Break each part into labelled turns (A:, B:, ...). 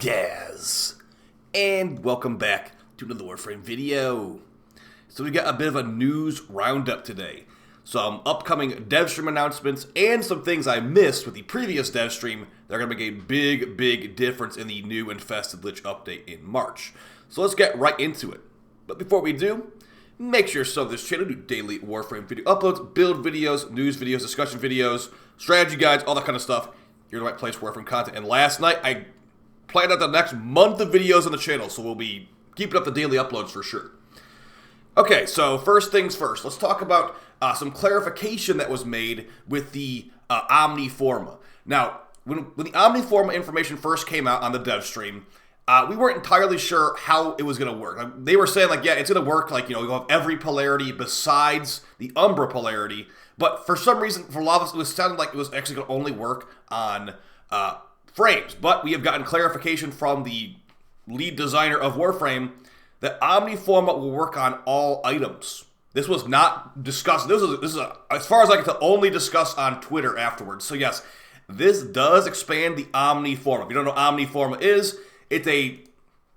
A: Gaz, and welcome back to another Warframe video. So we got a bit of a news roundup today. Some upcoming Devstream announcements and some things I missed with the previous Devstream that are going to make a big difference in the new Infested Lich update in March. So let's get right into it. But before we do, make sure to sub to this channel, do daily Warframe video uploads, build videos, news videos, discussion videos, strategy guides, all that kind of stuff. You're in the right place for Warframe content. And last night, I planned out the next month of videos on the channel, so we'll be keeping up the daily uploads for sure. Okay, so first things first, let's talk about some clarification that was made with the Omni Forma. Now, when the Omni Forma information first came out on the Devstream, we weren't entirely sure how it was going to work. They were saying, like, yeah, it's going to work, like, you'll have every polarity besides the Umbra polarity, but for some reason, for a lot of us, it was sounding like it was actually going to only work on frames. But we have gotten clarification from the lead designer of Warframe that Omni Forma will work on all items. This was not discussed. This is as far as I can tell, only discussed on Twitter afterwards. So yes, this does expand the Omni Forma. If you don't know what Omni Forma is, it's a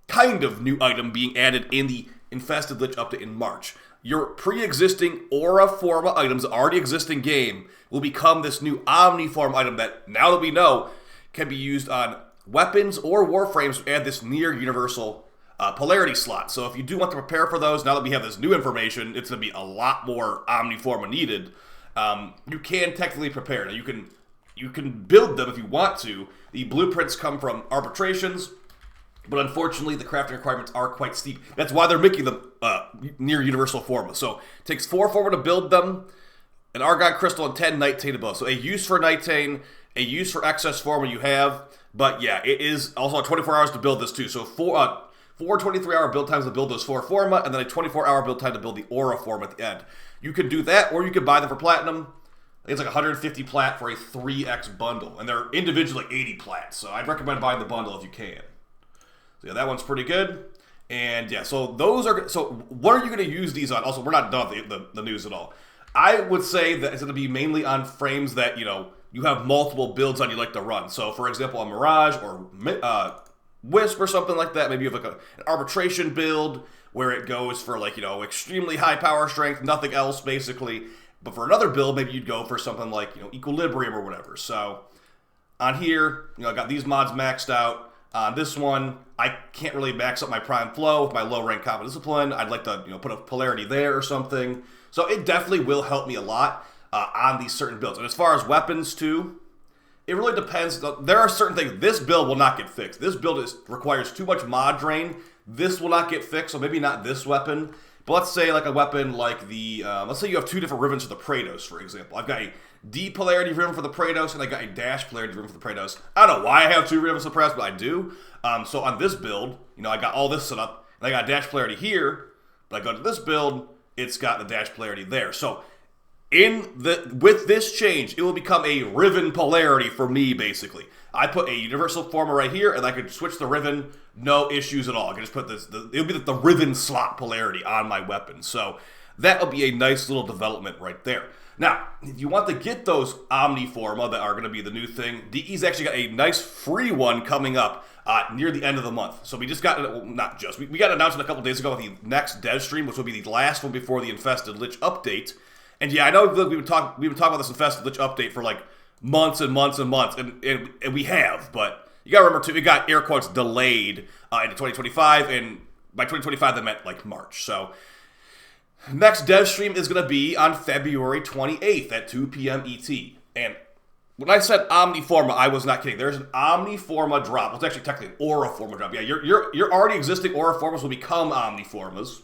A: kind of new item being added in the Infested Lich update in March. Your pre-existing Aura Forma items that already exist in game will become this new Omni Forma item that, now that we know, can be used on weapons or warframes to add this near universal polarity slot. So if you do want to prepare for those, now that we have this new information, it's going to be a lot more Omni Forma needed. You can technically prepare. Now you can build them if you want to. The blueprints come from arbitrations, but unfortunately the crafting requirements are quite steep. That's why they're making them near universal Forma. So it takes 4 Forma to build them, an Argon Crystal, and 10 Nightane above. So a use for Nightane, a use for excess Forma you have, but yeah, it is also 24 hours to build this too. So four 23-hour build times to build those 4 Forma, and then a 24-hour build time to build the Aura Forma at the end. You can do that, or you can buy them for Platinum. I think it's like 150 plat for a 3x bundle, and they're individually 80 plat, so I'd recommend buying the bundle if you can. So yeah, that one's pretty good. And yeah, so those are, so what are you going to use these on? Also, we're not done with the news at all. I would say that it's going to be mainly on frames that, you have multiple builds on you like to run. So for example, a Mirage or Wisp or something like that. Maybe you have like an arbitration build where it goes for like, extremely high power strength, nothing else basically. But for another build, maybe you'd go for something like, Equilibrium or whatever. So on here, I got these mods maxed out. On this one, I can't really max up my Prime Flow with my low rank Combat Discipline. I'd like to, put a polarity there or something. So it definitely will help me a lot on these certain builds. And as far as weapons too, it really depends. There are certain things. This build will not get fixed. This build requires too much mod drain. This will not get fixed, so maybe not this weapon. But let's say like a weapon like the, let's say you have 2 different ribbons for the Praetos, for example. I've got a D polarity ribbon for the Praetos, and I got a dash polarity ribbon for the Praetos. I don't know why I have 2 ribbons for the Praetos, but I do. So on this build, I got all this set up, and I got a dash polarity here, but I go to this build, it's got the dash polarity there. So with this change, it will become a ribbon polarity for me, basically. I put a universal Forma right here, and I could switch the ribbon, no issues at all. I can just put this, it'll be the ribbon slot polarity on my weapon. So that'll be a nice little development right there. Now, if you want to get those Omni Forma that are going to be the new thing, DE's actually got a nice free one coming up near the end of the month. So we just got, well, not just, we got an announcement a couple days ago with the next Devstream, which will be the last one before the Infested Lich update. And yeah, I know we've been talking about this Infested Lich update for like months and months and months, and we have, but you gotta remember too, it got air quotes delayed into 2025, and by 2025 that meant like March. So next Devstream is gonna be on February 28th at 2 p.m. ET. And when I said Omni Forma, I was not kidding. There's an Omni Forma drop. Well, it's actually technically an Aura Forma drop. Yeah, your already existing Aura Formas will become Omni Formas.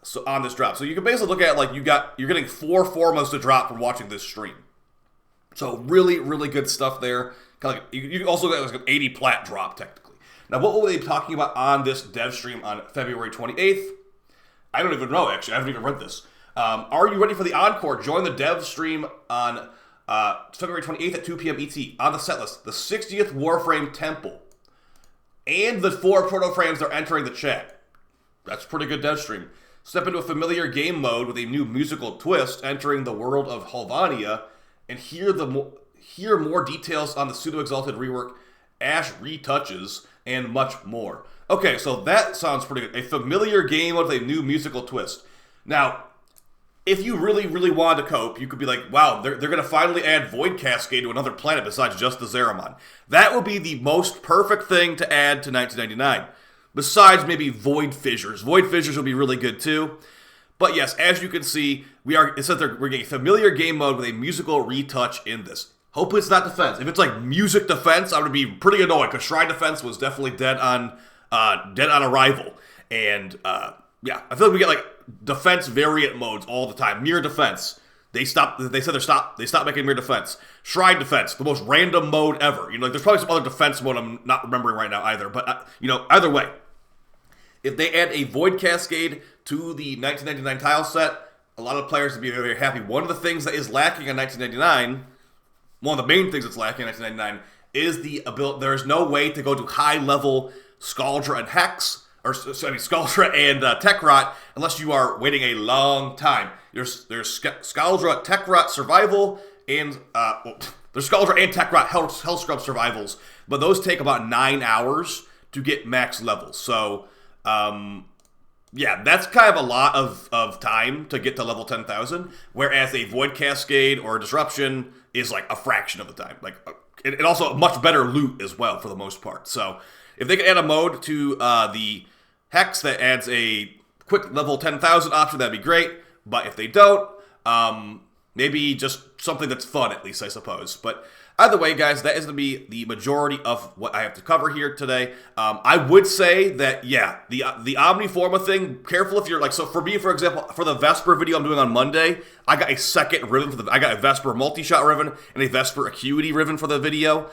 A: So on this drop. So you can basically look at it like you're getting 4 Formas to drop from watching this stream. So really good stuff there. Kind of like, you can also get like an 80 plat drop technically. Now what will they be talking about on this dev stream on February 28th? I don't even know actually. I haven't even read this. Are you ready for the encore? Join the dev stream on February 28th at 2 p.m. ET on the setlist. The 60th Warframe Temple. And the 4 proto-frames that are entering the chat. That's a pretty good dev stream. Step into a familiar game mode with a new musical twist, entering the world of Halvania, and hear more details on the pseudo-exalted rework Ash retouches and much more. Okay, so that sounds pretty good. A familiar game with a new musical twist. Now, if you really, really wanted to cope, you could be like, wow, they're going to finally add Void Cascade to another planet besides just the Zeramon. That would be the most perfect thing to add to 1999. Besides maybe Void Fissures. Void Fissures would be really good too. But yes, as you can see, we're getting familiar game mode with a musical retouch in this. Hopefully it's not defense. If it's like music defense, I would be pretty annoyed because Shrine Defense was definitely dead on arrival. And yeah, I feel like we get like defense variant modes all the time. Mirror defense. They stopped making mirror defense. Shrine defense, the most random mode ever. You know, like there's probably some other defense mode I'm not remembering right now either. But you know, either way, if they add a Void Cascade to the 1999 tile set, a lot of players would be very, very happy. One of the things that is lacking in 1999, one of the main things that's lacking in 1999, is the ability. There's no way to go to high level Scaldra and Hex. Scaldra and Tekrot, unless you are waiting a long time. There's Scaldra, Tekrot Survival, and there's Scaldra and Tekrot Hellscrub Survivals, but those take about 9 hours to get max levels. So, yeah, that's kind of a lot of time to get to level 10,000, whereas a Void Cascade or a Disruption is like a fraction of the time. Like, and also much better loot as well for the most part. So, if they can add a mode to the Hex that adds a quick level 10,000 option, that'd be great. But if they don't, maybe just something that's fun at least, I suppose. But either way, guys, that is going to be the majority of what I have to cover here today. I would say that, yeah, the Omni Forma thing, careful if you're like, so for me, for example, for the Vesper video I'm doing on Monday, I got a second ribbon I got a Vesper multi-shot ribbon and a Vesper Acuity ribbon for the video.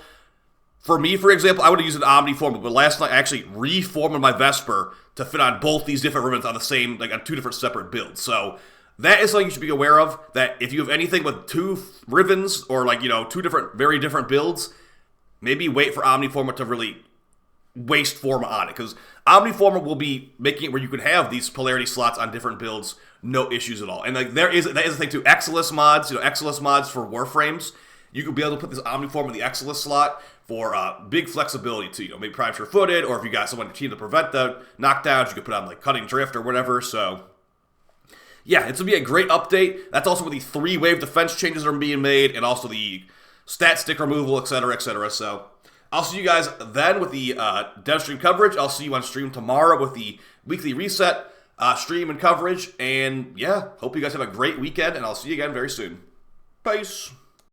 A: For me, for example, I would have used an Omni Forma, but last night I actually reformed my Vesper to fit on both these different ribbons on the same, like on two different separate builds. So that is something you should be aware of, that if you have anything with two ribbons or like, you know, two different, very different builds, maybe wait for Omni Forma to really waste Forma on it, because Omni Forma will be making it where you can have these polarity slots on different builds, no issues at all. And like that is the thing too, Exilus mods, you know, Exilus mods for Warframes, you could be able to put this Omni Forma in the Exilus slot for big flexibility too. You know, maybe Prime Sure-Footed, or if you got someone to team to prevent the knockdowns, you could put on like Cutting Drift or whatever. So yeah, it's going to be a great update. That's also where the 3-wave defense changes are being made, and also the stat stick removal, etc., etc. So I'll see you guys then with the Devstream coverage. I'll see you on stream tomorrow with the weekly reset stream and coverage. And yeah, hope you guys have a great weekend, and I'll see you again very soon. Peace.